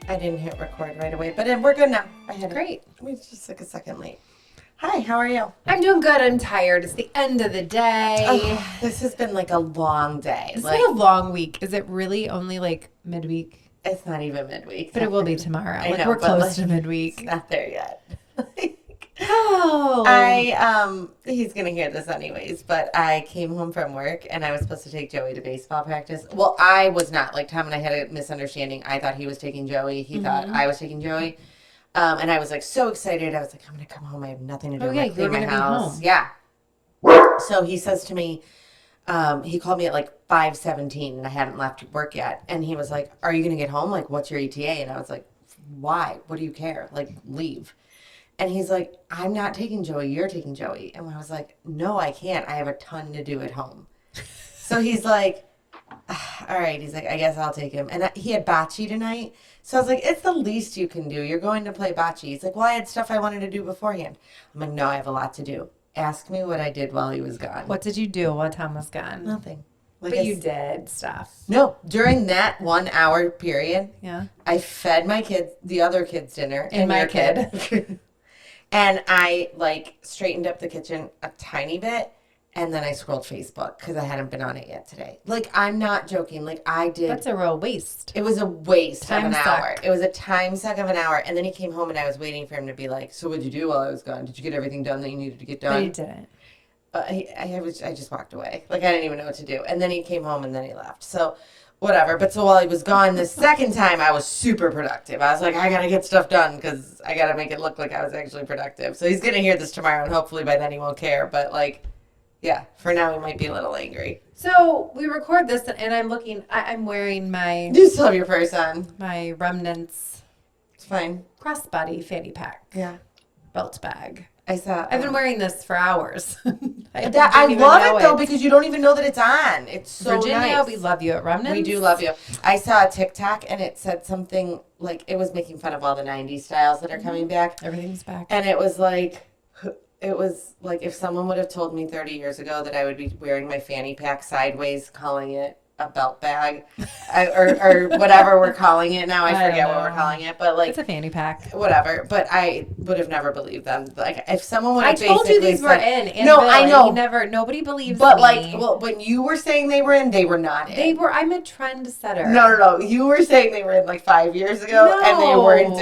I didn't hit record right away, but we're good now. I had Great. We just took a second late. Hi, how are you? I'm doing good. I'm tired. It's the end of the day. This has been like a long day. It's been a long week. Is it really only like midweek? It's not even midweek. But it will be tomorrow. I know, we're close like, to midweek. It's not there yet. Oh. He's going to hear this anyways, but I came home from work and I was supposed to take Joey to baseball practice. Well, I was not. Like, Tom and I had a misunderstanding. I thought he was taking Joey. He thought I was taking Joey. And I was like so excited. I was like, I'm going to come home. I have nothing to do. Oh, yeah, clean my be house. home. Yeah. So he says to me, he called me at like 5:17 and I hadn't left work yet. And he was like, are you going to get home? Like, what's your ETA? And I was like, why? What do you care? Like, leave. And he's like, I'm not taking Joey. You're taking Joey. And I was like, no, I can't. I have a ton to do at home. So he's like, all right. He's like, I guess I'll take him. And he had bocce tonight. So I was like, it's the least you can do. You're going to play bocce. He's like, well, I had stuff I wanted to do beforehand. I'm like, no, I have a lot to do. Ask me what I did while he was gone. What did you do while Tom was gone? Nothing. Like But you did stuff. No, during that 1 hour period, Yeah. I fed my kids, the other kids' dinner. And my your kid. And I, like, straightened up the kitchen a tiny bit, and then I scrolled Facebook because I hadn't been on it yet today. Like, I'm not joking. Like, I did. That's a real waste. It was a waste of an Time hour. suck. It was a time suck of an hour. And then he came home, and I was waiting for him to be like, so what'd you do while I was gone? Did you get everything done that you needed to get done? But you didn't. I just walked away. Like, I didn't even know what to do. And then he came home, and then he left. So, whatever. But so while he was gone the second time, I was super productive. I was like, I got to get stuff done because I got to make it look like I was actually productive. So he's going to hear this tomorrow, and hopefully by then he won't care. But, like, yeah, for now he might be a little angry. So we record this, and I'm looking. I'm wearing my You still have your purse on. my Remnants It's fine. crossbody fanny pack Yeah. belt bag. I saw. I've been wearing this for hours. I didn't even love know it, though, because you don't even know that it's on. It's so Virginia, nice. we love you at Remnants. We do love you. I saw a TikTok, and it said something like, it was making fun of all the 90s styles that are coming back. Everything's back. And it was like if someone would have told me 30 years ago that I would be wearing my fanny pack sideways, calling it a belt bag, or whatever we're calling it now. I forget what we're calling it, but like It's a fanny pack. whatever. But I would have never believed them. Like if someone would I have told you basically these were said, in. And no, Bill, I and know. nobody believes But me. like, well, when you were saying they were in, they were not in. They were. I'm a trendsetter. No. You were saying they were in like 5 years ago, and they weren't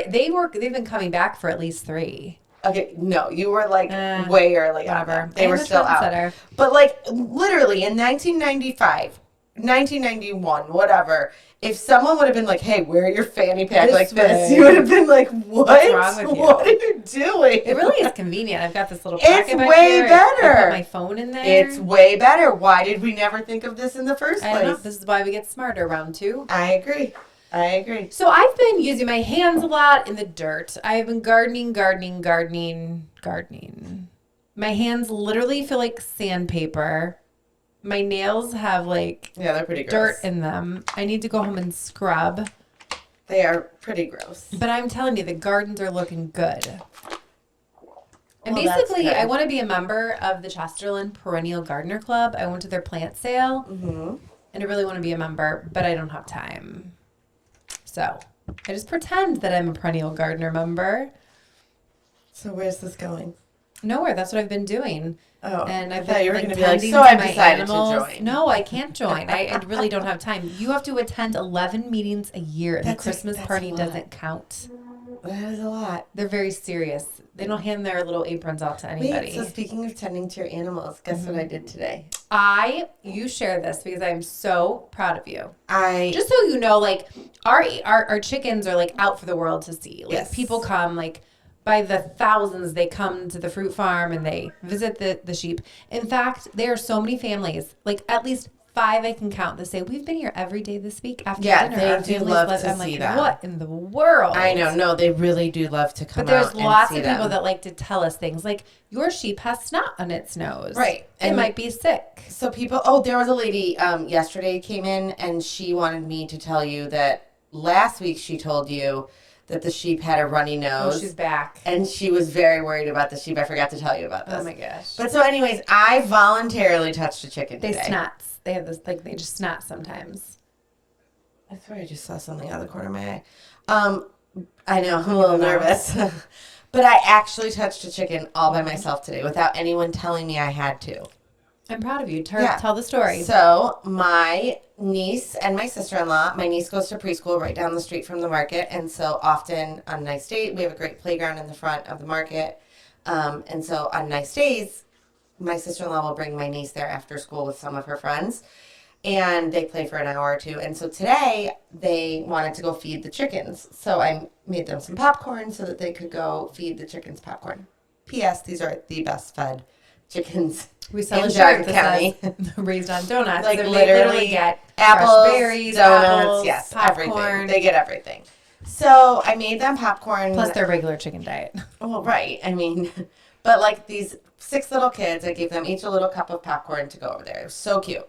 in. They've been coming back for at least 3. Okay, no, you were like way early on. Whatever. They I'm were a still trendsetter. out. But like literally in 1995, 1991, whatever, if someone would have been like, hey, wear your fanny pack This like this, way. you would have been like, what? What's wrong with you? What are you doing? It really is convenient. I've got this little It's pocket back way here. I better. put my phone in there. It's way better. Why did we never think of this in the first I don't know. place? This is why we get smarter, round 2. I agree. So I've been using my hands a lot in the dirt. I've been gardening. My hands literally feel like sandpaper. My nails have like Yeah, they're pretty gross. dirt in them. I need to go home and scrub. They are pretty gross. But I'm telling you, the gardens are looking good. And Well, that's basically, good. I want to be a member of the Chesterland Perennial Gardener Club. I went to their plant sale, and I really want to be a member, but I don't have time. So I just pretend that I'm a perennial gardener member. So where's this going? Nowhere. That's what I've been doing. Oh, And I I've thought been you were like, going to be like, tending so to I've my decided animals. to join. No, I can't join. I really don't have time. You have to attend 11 meetings a year, and That's the Christmas a party lot. doesn't count. That is a lot. They're very serious. They don't hand their little aprons out to anybody. Wait, so speaking of tending to your animals, guess what I did today? You share this because I'm so proud of you. I Just so you know, like our chickens are like out for the world to see. Like Yes. people come like by the thousands. They come to the fruit farm and they visit the sheep. In fact, there are so many families, like at least 5 I can count, that say we've been here every day this week after dinner. they Our do families love love-" to I'm see like, them. what in the world? I know, no, they really do love to come But there's out and lots see of people them. that like to tell us things like your sheep has snot on its nose. Right. It And- might be sick. So there was a lady yesterday came in and she wanted me to tell you that last week she told you that the sheep had a runny nose. Oh, she's back. And she was very worried about the sheep. I forgot to tell you about this. Oh my gosh. But so anyways, I voluntarily touched a chicken They today. snots. They have this, like, they just snot sometimes. I swear I just saw something out of the corner of my eye. I know, I'm a little nervous. But I actually touched a chicken all by myself today without anyone telling me I had to. I'm proud of you. Tell the story. So my niece and my sister-in-law, my niece goes to preschool right down the street from the market. And so often on nice days, we have a great playground in the front of the market. And so on nice days, my sister-in-law will bring my niece there after school with some of her friends. And they play for an hour or two. And so today they wanted to go feed the chickens. So I made them some popcorn so that they could go feed the chickens popcorn. P.S. These are the best fed chickens We sell in a shirt Chagrin that County. says raised on donuts. Like So literally they get apples, fresh berries, donuts, apples, yes, popcorn. everything. They get everything. So I made them popcorn. Plus their regular chicken diet. Well, right. I mean, but like these 6 little kids, I gave them each a little cup of popcorn to go over there. It was so cute.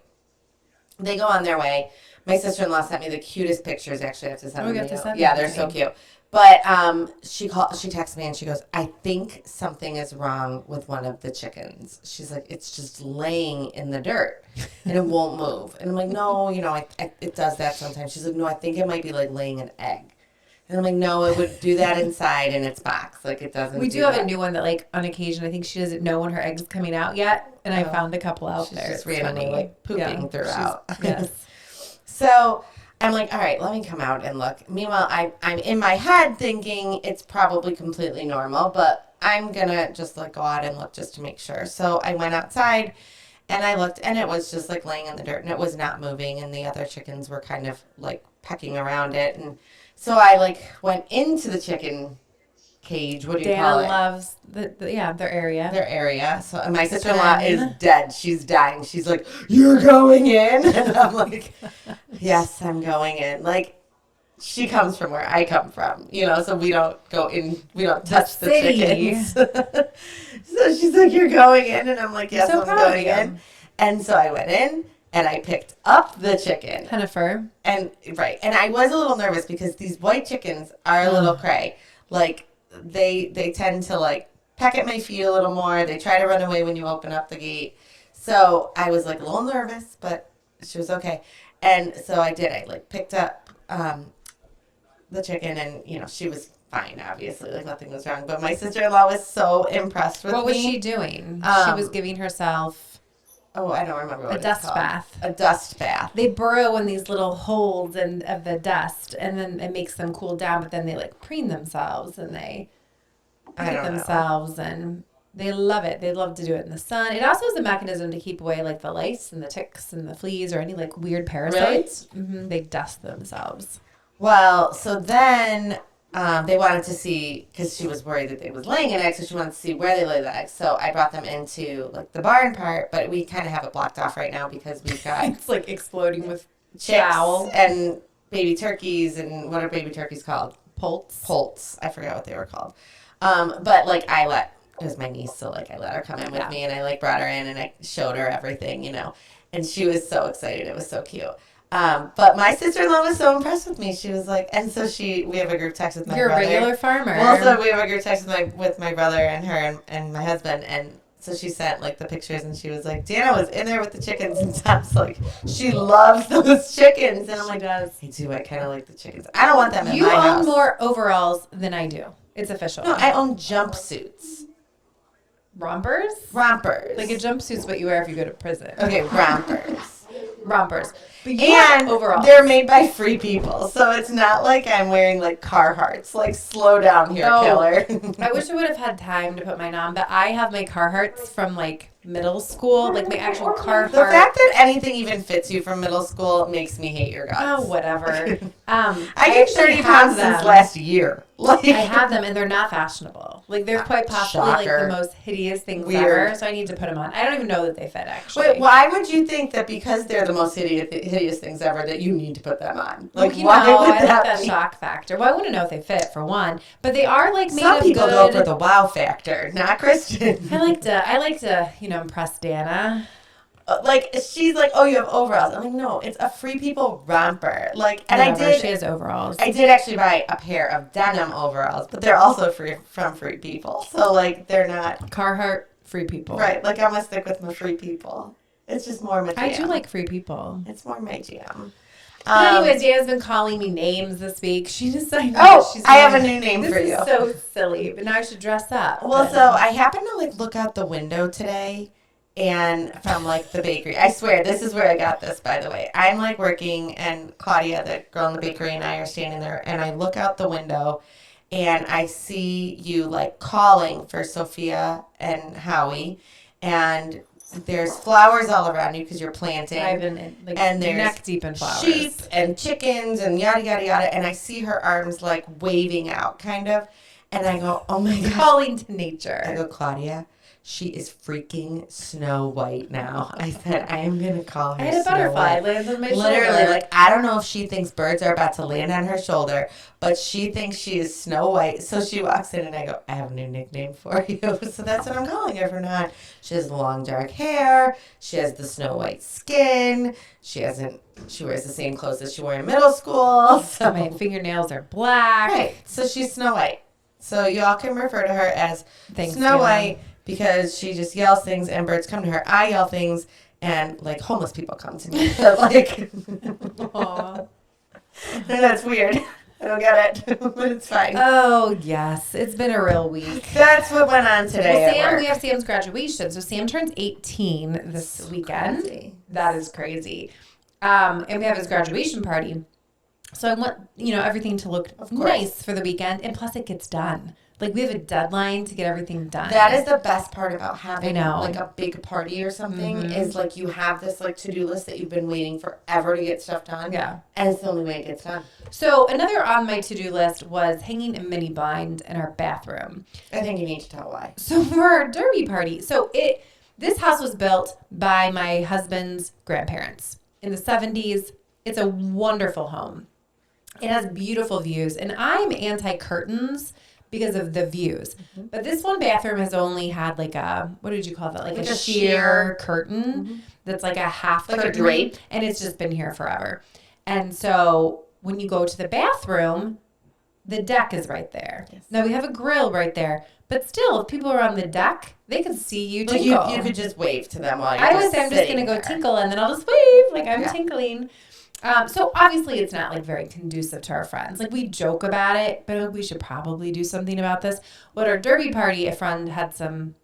They go on their way. My sister-in-law sent me the cutest pictures. Actually, I have to send them to you. Yeah, they're so cute. But she texted me and she goes, I think something is wrong with one of the chickens. She's like, it's just laying in the dirt and it won't move. And I'm like, no, it does that sometimes. She's like, no, I think it might be like laying an egg. And I'm like, no, it would do that inside in its box. Like it doesn't. We do have a new one that, like, on occasion, I think she doesn't know when her eggs coming out yet, and I found a couple out there. Just randomly like pooping throughout. Yes. So I'm like, all right, let me come out and look. Meanwhile, I'm in my head thinking it's probably completely normal, but I'm gonna just like go out and look just to make sure. So I went outside and I looked, and it was just like laying in the dirt, and it was not moving, and the other chickens were kind of like pecking around it. And so I like went into the chicken cage. What do you call it? Danna loves their area. Their area. So and my sister-in-law is dead. She's dying. She's like, you're going in? And I'm like, yes, I'm going in. Like, she comes from where I come from, so we don't go in, we don't touch the chickens. So she's like, you're going in? And I'm like, yes, I'm going in. And so I went in. And I picked up the chicken. Hennifer. And I was a little nervous because these white chickens are a little cray. Like they tend to like peck at my feet a little more. They try to run away when you open up the gate. So I was like a little nervous, but she was okay. And so I did. I like picked up the chicken, and she was fine. Obviously, like nothing was wrong. But my sister-in-law was so impressed with me. What was she doing? She was giving herself. Oh, I don't remember what it's called. Bath. A dust bath. They burrow in these little holes of the dust, and then it makes them cool down. But then they like preen themselves, and they feed themselves, and they love it. They love to do it in the sun. It also is a mechanism to keep away like the lice and the ticks and the fleas or any like weird parasites. Really? Mm-hmm. They dust themselves. Well, so then they wanted to see, because she was worried that they was laying an egg, so she wanted to see where they lay the eggs. So I brought them into like the barn part, but we kind of have it blocked off right now because we've got it's like exploding with chicks and baby turkeys. And what are baby turkeys called? Poults. I forgot what they were called. But like it was my niece, so like I let her come in with me, and I like brought her in and I showed her everything, and she was so excited. It was so cute. But my sister-in-law was so impressed with me. She was like, and so we have a group text with my brother. You're a regular farmer. Well, so we have a group text with my brother and her and my husband, and so she sent like the pictures, and she was like, Danna was in there with the chickens, and Tom's like, she loves those chickens, and I'm like, I do. I kind of like the chickens. I don't want them in my house. You own more overalls than I do. It's official. No, I own jumpsuits. Rompers? Like a jumpsuit's what you wear if you go to prison. Okay, rompers. And overalls. They're made by free people, so it's not like I'm wearing like Carhartts. Like, slow down here, killer. I wish I would have had time to put mine on, but I have my Carhartts from like middle school, like my actual Carhartt. The fact that anything even fits you from middle school makes me hate your guts. Oh, whatever. I gained 30 pounds since last year. Like, I have them, and they're not fashionable. Like, they're quite possibly like the most hideous things ever. So I need to put them on. I don't even know that they fit, actually. Wait, why would you think that because they're the most hideous things ever that you need to put them on? Like, why would I like that shock factor. Well, I wouldn't know if they fit, for one. But they are like made of good. Some people go for the wow factor, not Kristin. I like to impress Danna. Like, she's like, oh, you have overalls. I'm like, no, it's a Free People romper. Like, and she has overalls. I did actually buy a pair of denim overalls, but they're also from Free People. So, like, they're not Carhartt Free People. Right. Like, I'm going to stick with my Free People. It's just more my jam. I do like Free People. It's more my jam. But anyways, Dana's been calling me names this week. She decided. I have a new name for you. This is so silly, but now I should dress up. Well, so I happened to like look out the window today and found like the bakery. I swear, this is where I got this, by the way. I'm like working, and Claudia, the girl in the bakery, and I are standing there, and I look out the window and I see you like calling for Sophia and Howie, and there's flowers all around you because you're planting. I've been like, and there's neck deep in flowers. Sheep and chickens and yada yada yada, and I see her arms like waving out, kind of, and I go, oh my god, calling to nature. I go, Claudia, she is freaking Snow White now. I said, I am gonna call her. I had a butterfly land on my shoulder. Literally, like, I don't know if she thinks birds are about to land on her shoulder, but she thinks she is Snow White. So she walks in, and I go, I have a new nickname for you. So that's what I'm calling her from now on. She has long dark hair. She has the Snow White skin. She wears the same clothes that she wore in middle school. So my fingernails are black. Right. So she's Snow White. So y'all can refer to her as Snow White, because she just yells things and birds come to her. I yell things and like homeless people come to me. So like, Aww. That's weird. I don't get it, but it's fine. Oh yes, it's been a real week. That's what went on today. Well, at work. we have Sam's graduation. So Sam turns 18 this weekend. Crazy. That is crazy. And we have his graduation party. So I want, everything to look nice for the weekend. And plus it gets done. Like, we have a deadline to get everything done. That is the best part about having, like, a big party or something, is, like, you have this, like, to-do list that you've been waiting forever to get stuff done. Yeah. And it's the only way it gets done. So, another on my to-do list was hanging a mini blind in our bathroom. I think you need to tell why. So, for our derby party, this house was built by my husband's grandparents in the 70s. It's a wonderful home. It has beautiful views, and I'm anti-curtains because of the views. But this one bathroom has only had like a, what did you call that? Like a sheer curtain that's like a half like curtain. A drape. And it's just been here forever. And so when you go to the bathroom, the deck is right there. Yes. Now we have a grill right there. But still, if people are on the deck, they can see you tinkle. Like you could just wave to them while you're I always say I'm just going to go tinkle, and then I'll just wave like I'm tinkling. So obviously it's not like very conducive to our friends. Like, we joke about it, but we should probably do something about this. At our derby party, a friend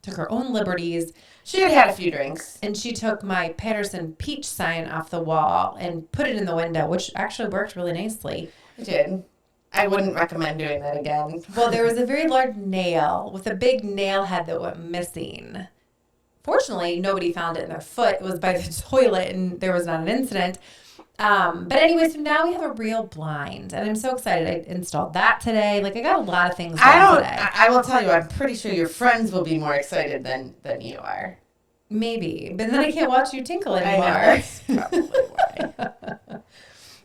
took her own liberties. She had a few drinks. And she took my Patterson peach sign off the wall and put it in the window, which actually worked really nicely. It did. I wouldn't recommend doing that again. Well, there was a very large nail with a big nail head that went missing. Fortunately, nobody found it in their foot. It was by the toilet, and there was not an incident. But anyway, so now we have a real blind, and I'm so excited. I installed that today. Like, I got a lot of things done today. I will tell you, I'm pretty sure your friends will be more excited than you are. Maybe, but then I can't watch you tinkle anymore. I know, that's probably why.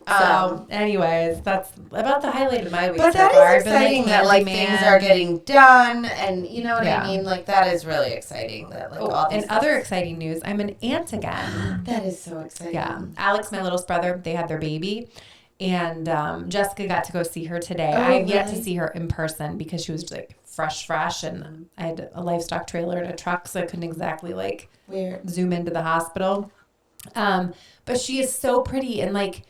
So, anyways, that's about the highlight of my week. But so that far. is exciting that like things are getting done, and you know what I mean. Like, that is really exciting. That like all these other exciting news, I'm an aunt again. That is so exciting. Yeah, Alex, my little brother, they had their baby, and Jessica got to go see her today. Oh, I have yet to see her in person because she was like fresh, and I had a livestock trailer and a truck, so I couldn't exactly like zoom into the hospital. But she is so pretty, and like.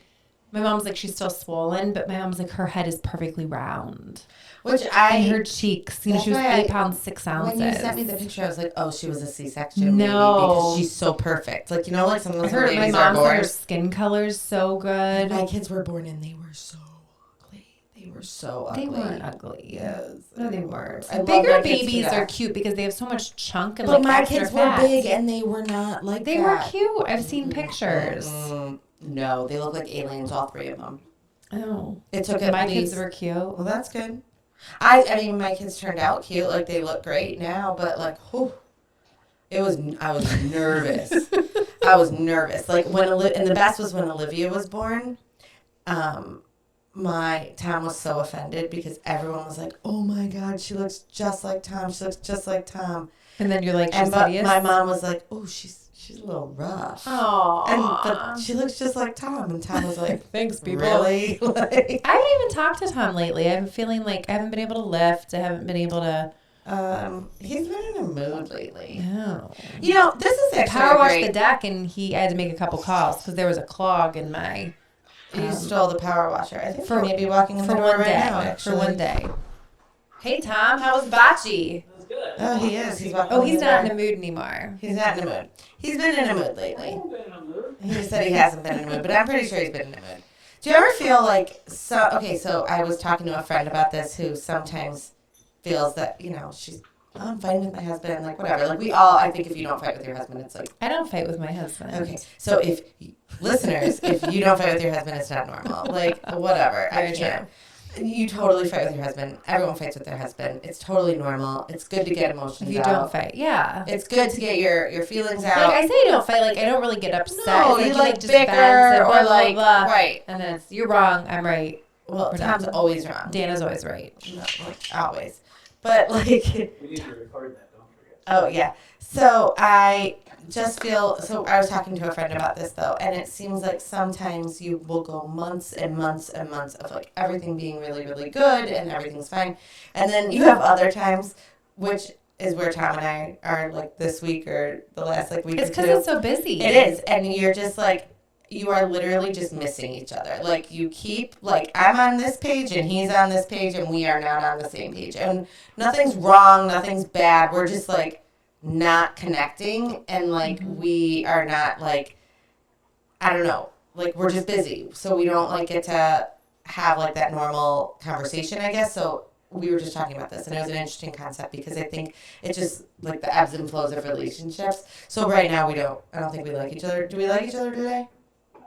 My mom's like, she's still swollen, but my mom's like, her head is perfectly round. And her cheeks, she was 8 pounds, 6 ounces. When you sent me the picture, I was like, oh, she was a C-section. No. Maybe, because she's so perfect. Like, like some of those babies my mom said her skin color's so good. My kids were born and they were so ugly. They were so ugly. They weren't ugly. Yes. No, they weren't. Bigger babies are cute because they have so much chunk and but like my extra kids fat. were big and they were not like They were cute. I've seen pictures. No, they look like aliens, all three of them. Oh. It took my kids were cute. Well, that's good. I mean, my kids turned out cute. Like, they look great now, but like, whew, I was nervous. I was nervous. Like, and the best was when Olivia was born. My Tom was so offended because everyone was like, oh my God, she looks just like Tom. She looks just like Tom. And then you're like, but my mom was like, oh, she's a little rough. Aww. But she looks just like Tom. And Tom was like, thanks, people. Really? I haven't even talked to Tom lately. I'm feeling like I haven't been able to lift. I haven't been able to. He's been in a mood lately. Oh. This is actually power washed the deck, and I had to make a couple calls because there was a clog in my You stole the power washer. I think for maybe walking in the door right now, actually. For one day. Hey, Tom, how was bocce? That's good. Oh, he is. He's walking Oh, he's the not door. in the mood anymore. He's not in the mood. He's been in a mood lately. I've been in a mood. He just said he hasn't been in a mood, but I'm pretty sure he's been in a mood. Do you ever feel like, so I was talking to a friend about this who sometimes feels that, I'm fighting with my husband, like whatever. Like I think if you don't fight with your husband, it's like. I don't fight with my husband. Okay, so if you don't fight with your husband, it's not normal. Like, whatever. I can't. You totally fight with your husband. Everyone fights with their husband. It's totally normal. It's good to get emotions If you out. don't fight, yeah. It's good to get your feelings out. Like I say, you don't fight. Like I don't really get upset. No, It's you just bicker vents and or blah, blah, like blah. right. And then it's you're wrong. I'm right. Well, We're Tom's done. always wrong. Dana's always right. No, like, always. But like. We need to record that, don't forget. Oh yeah. So I just feel I was talking to a friend about this though, and it seems like sometimes you will go months and months and months of like everything being really, really good and everything's fine. And then you have other times, which is where Tom and I are like this week or the last like week It's or two. because it's so busy. It is. And you're just like you are literally just missing each other. Like you keep like I'm on this page and he's on this page and we are not on the same page. And nothing's wrong, nothing's bad. We're just like not connecting and like we are not like I don't know, like we're just busy. So we don't like get to have like that normal conversation, I guess. So we were just talking about this and it was an interesting concept because I think it's just like the ebbs and flows of relationships. So right now I don't think we like each other. Do we like each other today?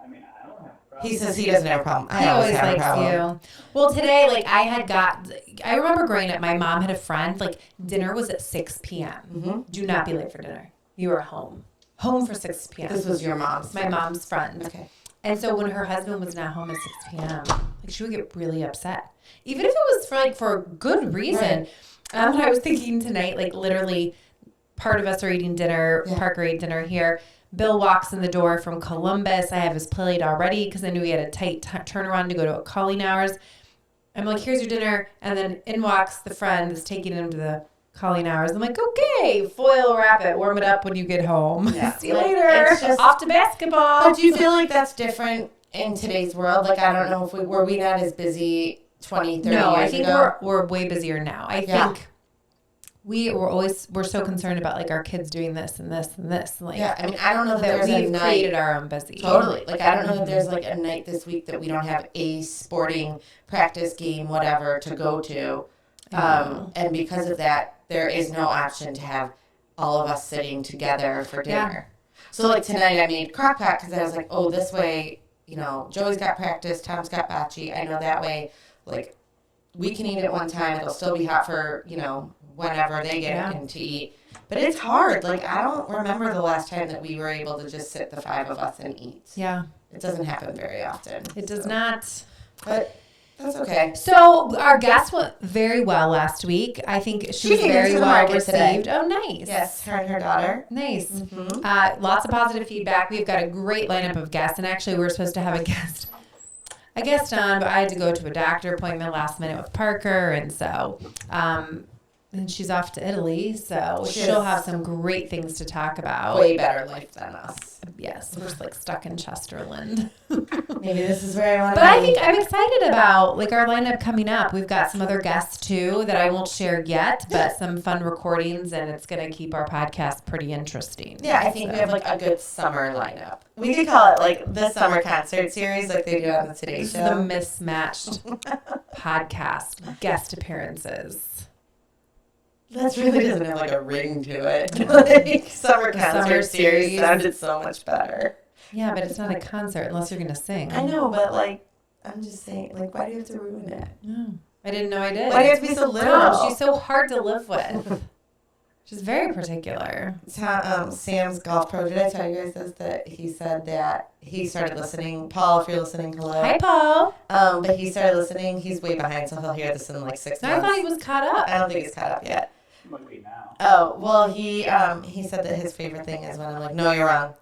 I mean, I don't have a problem. He says he doesn't have a problem. He I always always have a likes problem. you. Well, today, like, I remember growing up, my mom had a friend, like, dinner was at 6 p.m. Mm-hmm. Do not be late for dinner. You were home. Home for 6 p.m. This was your mom's. my mom's friend. Okay. And so when her husband was not home at 6 p.m., like, she would get really upset. Even if it was for a good reason. Right. And I was thinking tonight, like, literally, part of us are eating dinner, Yeah. Parker ate dinner here. Bill walks in the door from Columbus. I have his plate already because I knew he had a tight turnaround to go to calling hours. I'm like, here's your dinner. And then in walks the friend that's taking him to the calling hours. I'm like, okay, foil wrap it, warm it up when you get home. Yeah. See you Like, later. it's just- Off to basketball. But do you feel like that's different in today's world? Like, I don't know if were we not as busy 20, 30 No, years I think ago? we're way busier now. I Yeah. think we're so concerned about like our kids doing this and this and this. And, like, Yeah, I mean, I don't know that that there's a we've night. created our own busy. Totally. Like, I don't know that there's like a night this week that we don't have a sporting practice game, whatever, to go to. And because of that, there is no option to have all of us sitting together for dinner. So, like, tonight I made crock pot because I was like, oh, this way, Joey's got practice, Tom's got bocce. I know that way, like, we can eat at one time. It'll still be hot for, whenever they get in to eat. But it's hard. Like, I don't remember the last time that we were able to just sit the five of us and eat. Yeah, It doesn't happen very often. it does so. not. But that's okay. So our guest went very well last week. I think she was came very into the well market today. received. Oh, nice. Yes, her and her daughter. Nice. Mm-hmm. Lots of positive feedback. We've got a great lineup of guests, and actually, we were supposed to have a guest on, but I had to go to a doctor appointment last minute with Parker, and so. And she's off to Italy, so she'll have some great things to talk about. Way better life than us. Yes, we're just like stuck in Chesterland. Maybe this is where I want to But be. I think I'm excited about like our lineup coming up. We've got some other guests too that I won't share yet, but some fun recordings, and it's going to keep our podcast pretty interesting. Yeah, I think we have like a good summer lineup. We could call it like the summer concert series like they do on the Today This is Show. the mismatched podcast guest appearances. That really doesn't have like a ring to it. Like summer concert Summer series series. sounded so much better. Yeah, but it's not a concert unless you're going to sing. I know, but like, I'm just saying, like, why do you have to ruin it? No, I didn't know I did. Why do you have to be so literal? No, she's so hard to live with. She's very particular. Sam's golf pro. Did I tell you guys this? That he said that he started listening. Paul, if you're listening, hello. Hi, Paul. But he started listening. He's way behind, so he'll hear this in like 6 I months. thought he was caught up. I don't think he's caught up yet. Might be now. Oh well, he said that his favorite thing is when I'm like, no, you're wrong.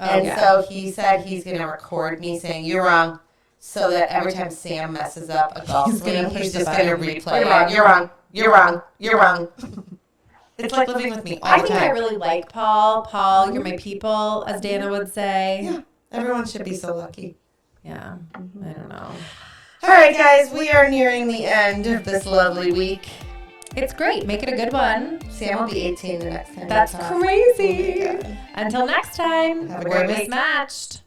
Oh, And yeah. so he said he's gonna record me saying you're wrong, so that every time Sam messes up a golf He's gonna swing, push he's the just gonna button. replay. You're wrong. You're wrong. You're wrong. You're wrong. It's like living with me all I the think time. I really like Paul. Paul, you're my people, as Danna would say. Yeah, everyone should be so lucky. Yeah, I don't know. All right, guys, we are nearing the end of this lovely week. It's great. Make it a good one. Sam will be 18 the next time. That's we talk. crazy. Oh my God. Until next time, Have a we're great week. mismatched.